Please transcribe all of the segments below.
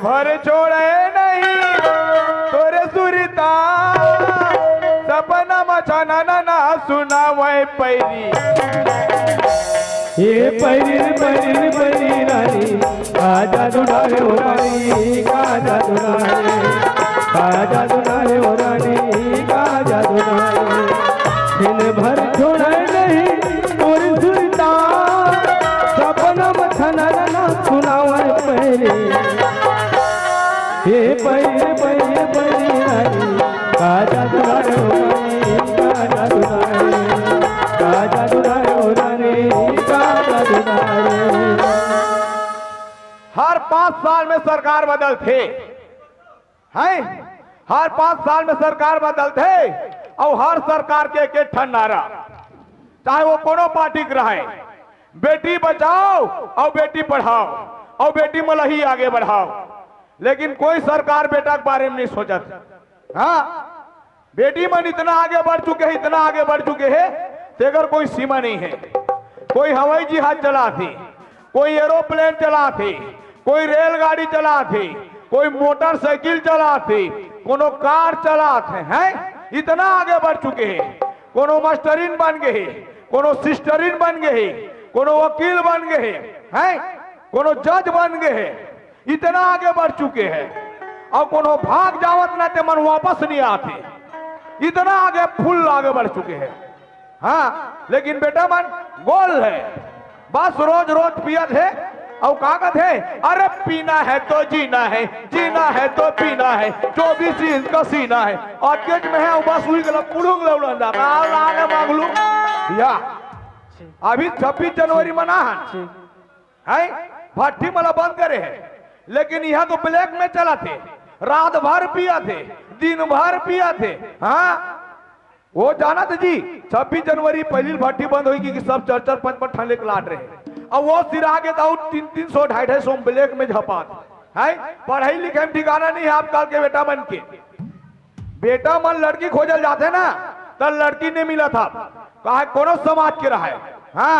भर छोड़े नहीं तोरे सुरता सपना मचाना ना सुना वह पैरी ये पैरी पैरी पैरी रानी काजा दुनारे हो रानी काजा दुनारे काजा दुनारे हो रानी काजा दुनारे दिन भर छोड़े नहीं तोरी सुरता सपना मथना ना सुनावे पैरी ये पैरी पैरी पैरी रानी काजा दुनारे हो रानी काजा दुनारे काजा दुनारे हो रानी काजा दुनारे। हर 5 साल में सरकार बदलते हैं, हर 5 साल में सरकार बदलते और हर सरकार के एक ठन नारा, चाहे वो कोनो पार्टी का रहे, बेटी बचाओ और बेटी पढ़ाओ और बेटी मलही आगे बढ़ाओ। लेकिन कोई सरकार बेटा के बारे में नहीं सोचत। हाँ, बेटी मन इतना आगे बढ़ चुके हैं, इतना आगे बढ़ चुके हैं तेगर कोई सीमा नहीं है। कोई हवाई जहाज चला थे, कोई एरोप्लेन चला थे, कोई रेलगाड़ी चला थे, कोई मोटरसाइकिल चला थे, कोनो कार चला थे, हैं इतना आगे बढ़ चुके हैं। कोनो मास्टरीन बन गए, कोनो सिस्टरीन बन गए, कोनो वकील बन गए, हैं कोनो जज बन गए, इतना आगे बढ़ चुके हैं। और कोनो भाग जावत ना ते मन वापस नहीं आते, इतना आगे फुल आगे बढ़ चुके हैं। हाँ, लेकिन बेटा मन गोल है, बस रोज रोज पियत है और कागज है, अरे पीना है तो जीना है, जीना है तो पीना है, 24 इंच का सीना है और केज में है बस हुई गला पुड़ुंग लौड़ा लाने मांगलू या अभी 26 जनवरी मना है भट्टी मला बंद करे है। लेकिन यह तो ब्लैक में चला थे, रात भर पिया थे, दिन भर पिया थे। हाँ, वो जाना था जी 26 जनवरी पहली भट्टी बंद होगी कि सब 4-4-5 ठंडे लाट रहे। अब वो सिर आगे था 300-250 ब्लैक में झपा है। पढ़ाई लिखे में ठिकाना नहीं है आजकल के बेटा मन के। बेटा मन लड़की खोजल जाते ना तो लड़की नहीं मिला था, कहा कोनो समाज के रहा है। हाँ,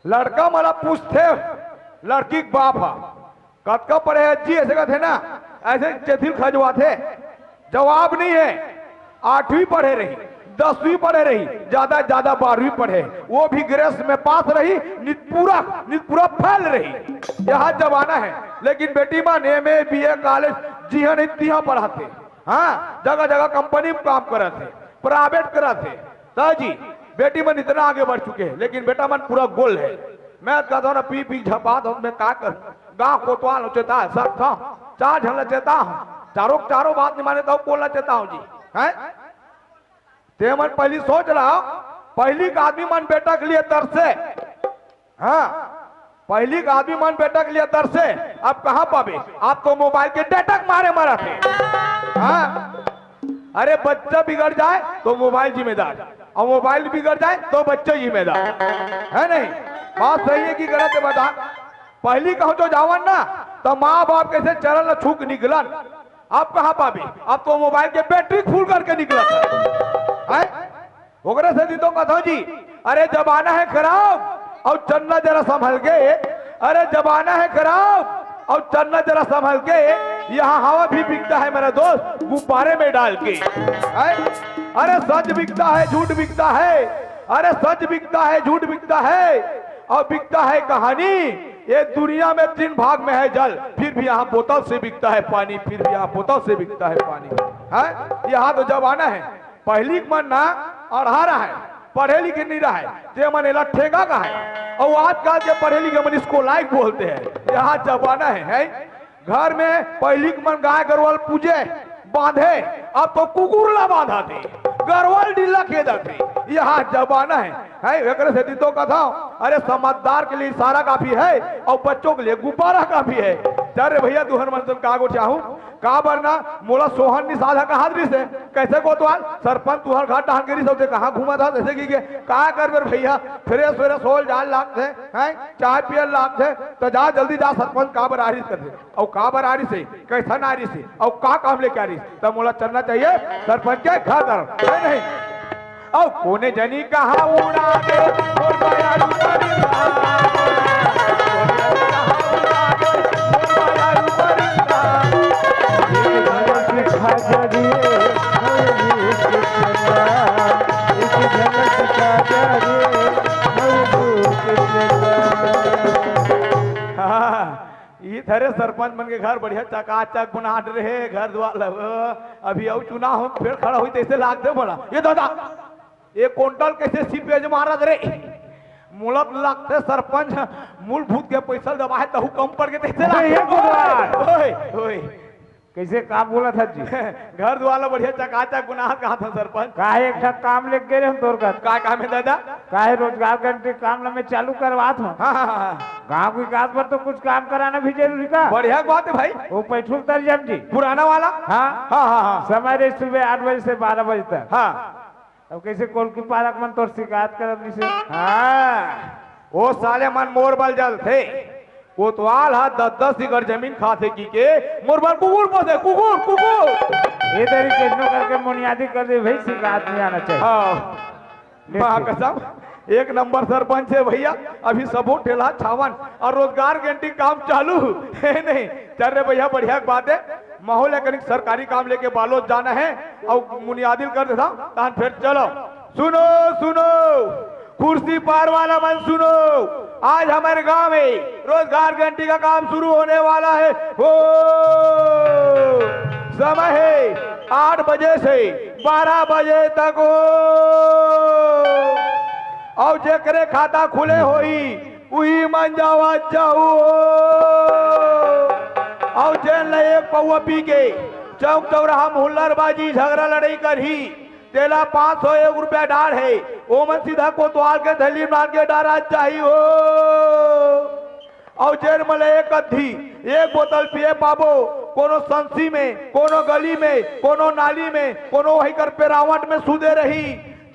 लड़का मला पूछते लड़की के बाप है कतका पढ़े जी, ऐसे कहते ना, ऐसे चेथिल खजवा थे। जवाब नहीं है, 8वीं पढ़े रही, 10वीं पढ़े रही, ज्यादा ज्यादा 12वीं पढ़े, वो भी ग्रेस में पास रही, नित पूरा फैल रही। यह जमाना है। लेकिन बेटी मां MA BA कॉलेज जिहा नहीं तिहा पढ़ाते। हाँ, जगह जगह कंपनी में काम करते, प्राइवेट कराते। तो जी बेटी मन इतना आगे बढ़ चुके हैं, लेकिन बेटा मन पूरा गोल है। मैं कहता हूँ ना पी झपा तो मैं क्या कर गाँव कोतवाल चेता है सब था 4 झल चेता हूँ, चारों बात नहीं माने तो बोलना चाहता हूँ जी। है ते मन पहली सोच रहा, पहली का आदमी मन बेटा के लिए तरसे। हाँ, पहली का आदमी मन बेटा के लिए तरसे, अब कहाँ पावे, आप तो मोबाइल के डेटा मारे मरा थे। हाँ, अरे बच्चा बिगड़ जाए तो मोबाइल जिम्मेदार, और मोबाइल बिगड़ जाए तो बच्चा जिम्मेदार है। नहीं, बात सही है कि गलत है बता। पहली कहो तो जावन ना तो माँ बाप कैसे चरण छूक निकलन, आप कहाँ पावे, आप तो मोबाइल के बैटरी फुल करके निकला है। ओकरे से दी तो कथो जी, अरे जमाना है खराब और चलना जरा संभल के, अरे जमाना है खराब और चलना जरा संभल के, यहाँ हवा भी बिकता है मेरा दोस्त गुब्बारे में डाल के। अरे सच बिकता है झूठ बिकता है, अरे सच बिकता है झूठ बिकता है और बिकता है कहानी। ये दुनिया में 3 भाग में है जल, फिर भी यहाँ बोतल से बिकता है पानी, फिर भी यहाँ बोतल से बिकता है पानी। है यहाँ तो जमाना है, पहली मन ना अढ़ा रहा है, पढ़े लिखे नहीं रहा है, ते मन ठेगा का है। और आजकल के पढ़े लिखे मन इसको लाइक बोलते हैं। यहाँ जमाना है घर में पहली मन गाय गरवाल पूजे बांधे, अब तो कुकुरला बांधा थे, गरवाल ढीला खेदा थे। यहाँ जमाना है से तो कथा, अरे समझदार के लिए इशारा काफी है और बच्चों के लिए गुब्बारा काफी है। अरे भैया तुहर मन कागो चाहूं का बरना मोला सोहन निसाधा कहा दृश है कैसे को तो सरपंच तुहर घाट डांगेरी सबसे कहाँ घूमा था जैसे कि कहा कर बेर भैया फ्रेश फ्रेश होल जाल लाग थे हैं चाय पियल लाग थे तो जा जल्दी जा सरपंच का बर आरिस कर दे और का बर आरिस से कैसा नारिस से और का काम लेके आरिस तब मोला चलना चाहिए सरपंच के घर है नहीं। और कोने जनी कहा उड़ा दे और बयारू अरे सरपंच मन के घर बढ़िया चकाचक बनाट रहे घर द्वार अभी अब चुनाव हम फिर खड़ा हुई तैसे लाग दे बोला ये दादा एक क्विंटल कैसे सीपेज मारत रे मूलत लगते सरपंच मूलभूत के पैसा दबा है तहु कम पड़ के तैसे लाग ओए कैसे काम बोला था जी घर द्वार बढ़िया चकाचक बना कहा था सरपंच काहे एक काम लेके गए हम तोर का का काम है दादा काहे रोजगार गारंटी काम में चालू करवात हूँ हाँ हाँ हाँ गाँव विकास पर तो कुछ काम कराना भी जरूरी का बढ़िया बात है भाई वो पैठुल तर्जम जी पुराना वाला हाँ हाँ हाँ हाँ समय रहे सुबह 8 बजे से 12 बजे तक हाँ अब कैसे कोल की पालक मन तोर शिकायत कर अपनी से हाँ वो साले मन मोर बल जल थे कोतवाल हा 10-10 एकड़ जमीन खाते की के मोर बल कुकुर पोसे कुकुर कुकुर ये तरीके से करके बुनियादी कर दे भाई शिकायत नहीं आना चाहिए हाँ माँ कसम एक नंबर सरपंच है भैया अभी सबो ठेला छावन और रोजगार गारंटी काम चालू है नहीं चल रहे भैया बढ़िया बात है माहौल है कहीं सरकारी काम लेके बालोद जाना है और बुनियादी कर देता तान फिर चलो सुनो सुनो कुर्सी पार वाला मन सुनो आज हमारे गांव में रोजगार गारंटी का काम शुरू होने वाला है हो समय है 8 बजे से 12 बजे तक हो और जेकरे खाता खुले होई वही मन जावा चाहू और जेल ने एक पौवा पी के चौक चौराहा हुल्लड़बाजी झगड़ा लड़ाई कर ही तेला 501 रुपया डार है वो मन सीधा कोतवाल के थैली मान के डारा चाहिए हो और जेल में एक अद्धी एक बोतल पिए पाबो कोनो संसी में कोनो गली में कोनो नाली में कोनो वही कर पेरावट में सुधे रही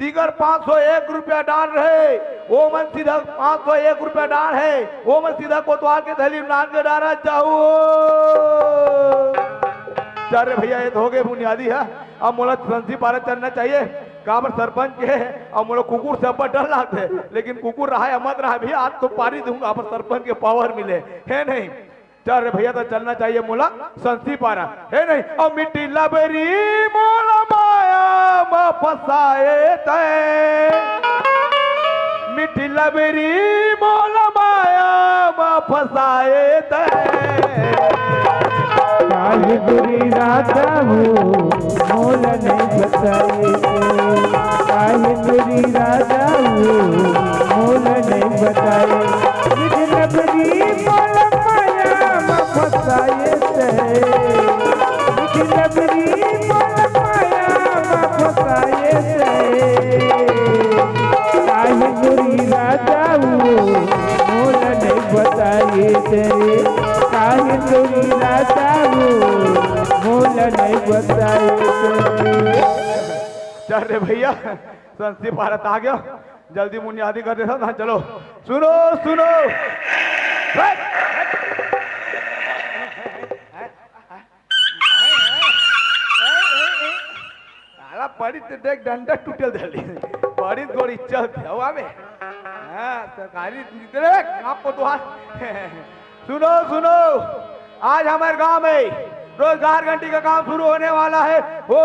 दिगर 501 रुपया डाल रहे वो मन सीधा 501 रुपया डाल है वो मन सीधा कोतवाल के थैली मान के डारा चाहू चारे भैया ये हो गए बुनियादी है अब मोला संसी पारा चलना चाहिए कहा पर सरपंच के और मोला कुकुर से अब डर लगते लेकिन कुकुर रहा है मत रहा भैया आज तो पारी दूंगा पर सरपंच के पावर मिले है नहीं चल रे भैया तो चलना चाहिए मोला संसी पारा है नहीं और मिट्टी लबरी मोला माया में फसाए तय मिट्टी लबरी मोला माया में फसाए तय काहे बुरी राधा हो मोल नहीं बताए काहे बुरी राधा हो मोल नहीं बताए मिट्टी लबरी मोला माया में फसाए तय मिट्टी लबरी मोला माया में फसाए तय काहे बुरी राधा हो मोल नहीं बताए तय काहे बुरी राधा हो मोल नहीं बताए चल रे भैया संसी भारत आ गया जल्दी बुनियादी कर देता था चलो सुनो सुनो पड़ी तो देख डंडा टूटल दली पड़ी थोड़ी चलती हवा में हाँ सरकारी आपको तो सुनो सुनो आज हमारे गांव में रोजगार गारंटी का काम शुरू होने वाला है हो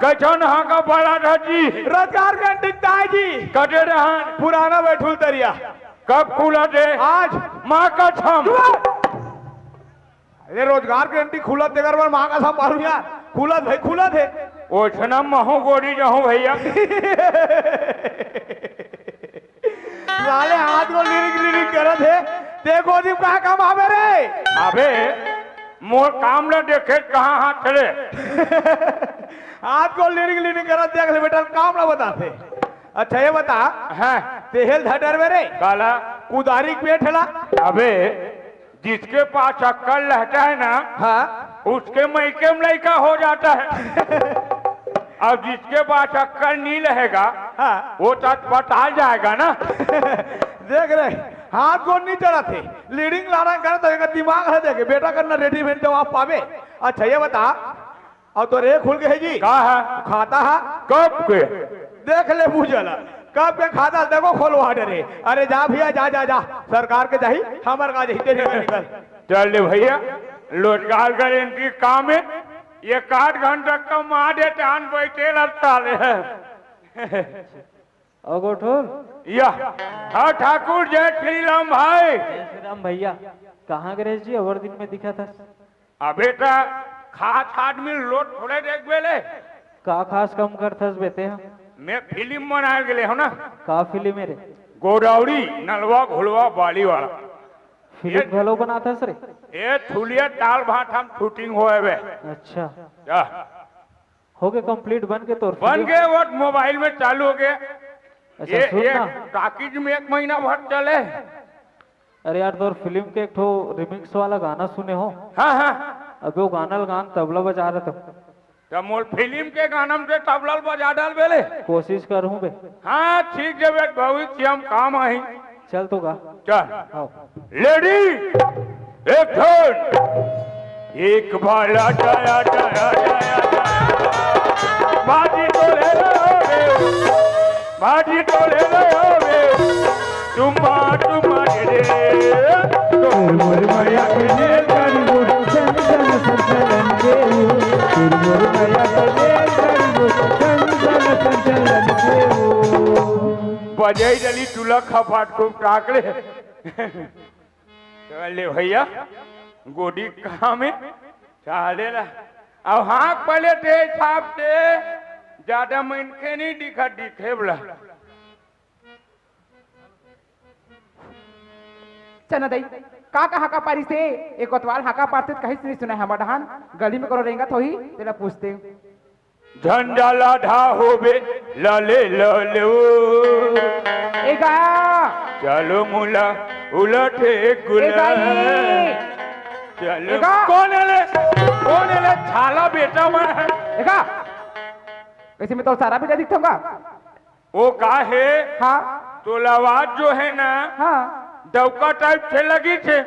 कचन हाँ का बड़ा था जी रोजगार गारंटी ताई जी कटे रहन पुराना बैठुल तरिया कब खुला थे आज माँ का छम अरे रोजगार गारंटी खुला देकर पर माँ का सब मालूम यार खुला थे ओछना महू गोरी जाऊं भैया साले हाथ को लिरिक करत है देखो दी कहा काम आवे रे अबे मोर काम न देखे कहाँ हाथ चले हाथ को लिरिक करत देख ले बेटा काम ना बताते अच्छा ये बता है तेहल धटर में रे काला कुदारी बैठला अबे जिसके पास अक्कल रहता है ना हाँ उसके मैके में लड़का हो जाता है अब जिसके पास अक्कल नहीं रहेगा हाँ वो तत्पटाल जाएगा ना देख रहे हाथ को नहीं चढ़ा थे लीडिंग लाना करे तो एक दिमाग है देखे बेटा करना रेडीमेड जवाब पावे अच्छा ये बता और तो रे खुल गए जी कहा है खाता है कब के देख ले मुझला कब के खाता देखो खोलवा डरे अरे जा भैया जा सरकार के जाही हमार का जाही तेरे निकल चल ले भैया रोजगार गारंटी काम है ये 8 घंटा का माँ दे टान बैठे लगता है अगोठोल हाँ ठाकुर जय श्री राम भाई जय श्री राम भैया कहाँ गणेश जी और दिन में दिखा था बेटा खास आदमी लोट थोड़े देख बेले का खास कम कर थस बेते हम मैं फिल्म बनाए गए हो ना का फिल्म मेरे गोदावरी नलवा घुलवा बाली वाला फिल्म घलो बना था सर ये थुलिया दाल भात हम शूटिंग होए बे अच्छा क्या हो गए कंप्लीट बन के तो बन गए वो मोबाइल में चालू हो गए अच्छा ये सुनना टाकीज में 1 महीना भर चले अरे यार तो फिल्म के एक ठो रिमिक्स वाला गाना सुने हो हाँ हाँ अबे वो गान तबला बजा रहा था तो मोर फिल्म के गाना में तबला बजा डाल बेले कोशिश करूं बे हाँ ठीक है बेट भविष्य हम काम आई चल तो गा चल आओ लेडी एक एक बार बाजी तो ले तुम्मा रे मोर माया के नेल करी गो चंदन संचलन देव मोर माया के नेल करी गो चंदन संचलन देव बजाई डली तुला खपाट को टाकले चले भैया गोडी कहाँ में चाले ला अब हाँ पहले टे छाप से ज्यादा मनखे नहीं दिखे बोला चना दई का हाका पारी से एक कोतवाल हाका पारते कहीं से नहीं सुना है हमारा धान गली में करो रहेगा तो ही तेरा पूछते झंडा लाधा होबे लले एगा चलो मुला उलटे गुला चलो कौन है छाला बेटा मैं एगा कैसे मैं तो सारा बेटा दिखूंगा वो का है हाँ तो आवाज जो है ना हाँ दौका टाइप से लगी थे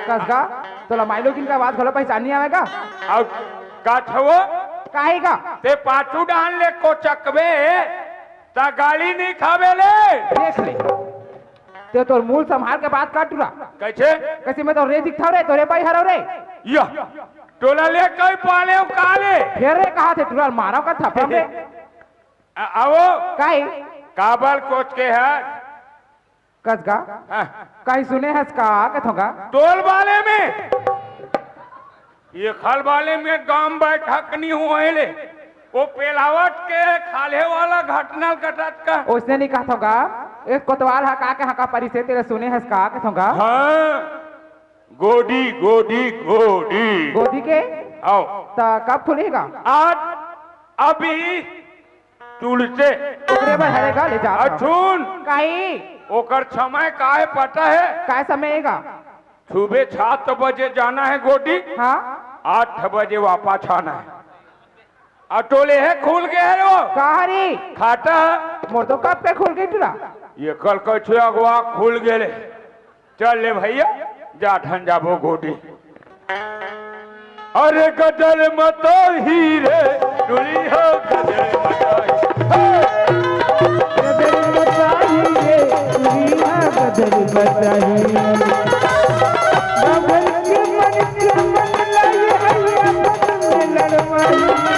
कसगा तो माइलो किन का आवाज घलो पहचान नहीं आवेगा अब का छवो काहेगा ते पाछू डाल ले को चकबे ता गाली नहीं खावे ले देख ले ते तोर मूल संभाल के बात काट टूरा कैसे मैं तो रे दिखा रे तोरे भाई हरो रे या टोला ले कई पाले काले फिर रे कहा थे टूरा मारो का थप्पड़ में आओ काहे काबल कोच के है कसगा कहीं सुने हस का कथोगा टोल वाले में ये खल वाले में गांव बैठक नहीं हुए ले वो पेलावट के खाले वाला घटना घटत का उसने नहीं कहा थोगा एक कोतवाल हका के हका परी से तेरे सुने हस का कथोगा हाँ गोदी गोदी गोदी गोदी के आओ ता कब खुलेगा आज अभी तुलसे ओकरे पर हरेगा ले जा अछून काई ओकर समय काहे पता है काय समयगा सुबह 7 बजे जाना है गोदी हाँ 8 बजे वापस आना है अटोले है खुल गए है वो कहारी खाता है मोर तो कब पे खुल गई टूरा ये कल कछु अगवा खुल गए चल ले भैया जा ठन जाबो गोदी अरे गदर मत हीरे डुली हो गदर बदल बताही बबल के मन लाई है बदल में लड़वाई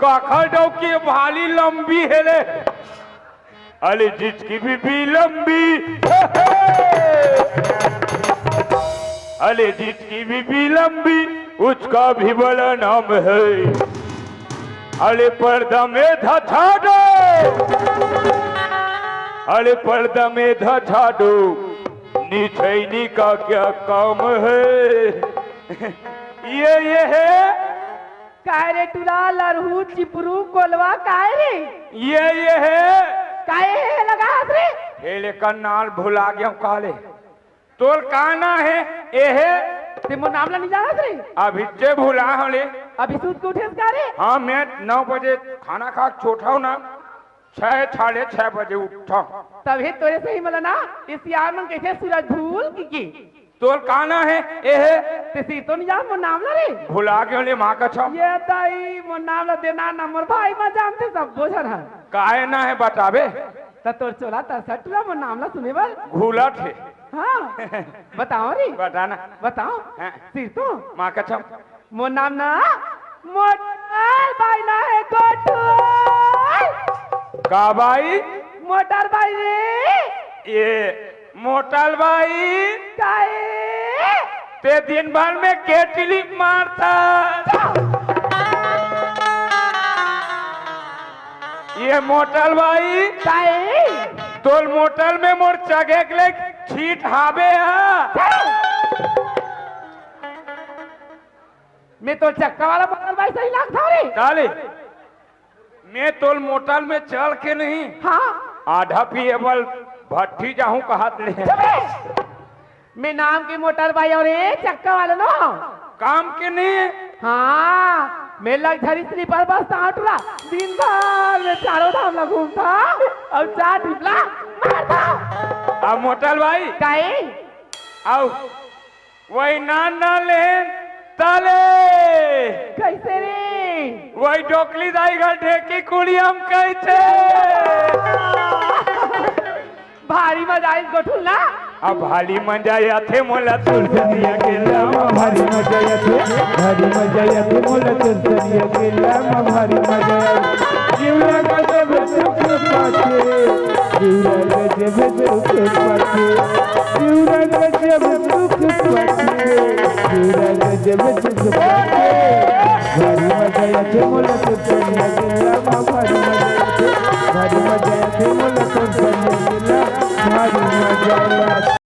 काखर डो की भाली लंबी है ले अरे जिसकी भी लंबी अरे जिसकी भी लंबी उसका भी बड़ा नाम है अरे पर्दा में धछा दो अरे पर्दा में धछा दो निछैनी का क्या काम है ये है काय रे टुला लरहू चिपरू कोलवा काय रे ये है काय है लगा हाथ रे हेले का नाल भुला गया काले तोर काना है ये है ते मो नाम ला नहीं जाना रे अभी से भुला हले अभी सूत के उठे का रे हाँ मैं 9 बजे खाना खा छोटा हूँ ना 6:30 बजे उठा तभी तोरे सही मला ना इस यार मन कैसे सूरज भूल की तोर काना है ये है ते सी तो नहीं जान मो नाम ला रे भुला गया ले माँ का छो ये दाई मो नाम ला देना नंबर भाई में जानते सब बोझन है काहे ना है बतावे त तोर चोला त सटला मो नाम ला सुने बल घूला थे हाँ बताओ रे बताना बताओ हाँ। सिर तो माँ का छो मो नाम ना मोटर भाई ना है गोटू का भाई मोटर भाई रे ये मोटल भाई काहे ते दिन भर में केटली मारता ये मोटल भाई काहे तोल मोटल में मोर चगे के ले छीट हावे है मैं तो चक्का वाला मोटर भाई सही लागता रे डाले मैं तोल मोटल में चल के नहीं हाँ आधा पीएबल भट्टी जाऊं कहत ले मैं नाम की मोटर भाई और ये चक्का वाला नो काम के नहीं हाँ मैं लग्जरी स्लीपर बस टाटूला दिन भर में चारों धाम ला घूमता और 4 टिपला मारता अब मोटल भाई काहे आओ वही ना ले ताले कैसे रे वही डोकली दाई घर ढेकी कुड़ी हम कैसे भारी मजा आई गोठुल ना अब भाली मजा आथे मोला तुलसनिया गेला भारी मजा येते मोला तुलसनिया गेला भारी मजा जीवना गजब सुख पाचे जीवना गजब सुख पाचे जीवना गजब सुख पाचे जीवना गजब सुख पाचे भारी मजा येते मोला तुलसनिया गेला भारी मजा येते मोला तुलसनिया गेला भारी मजा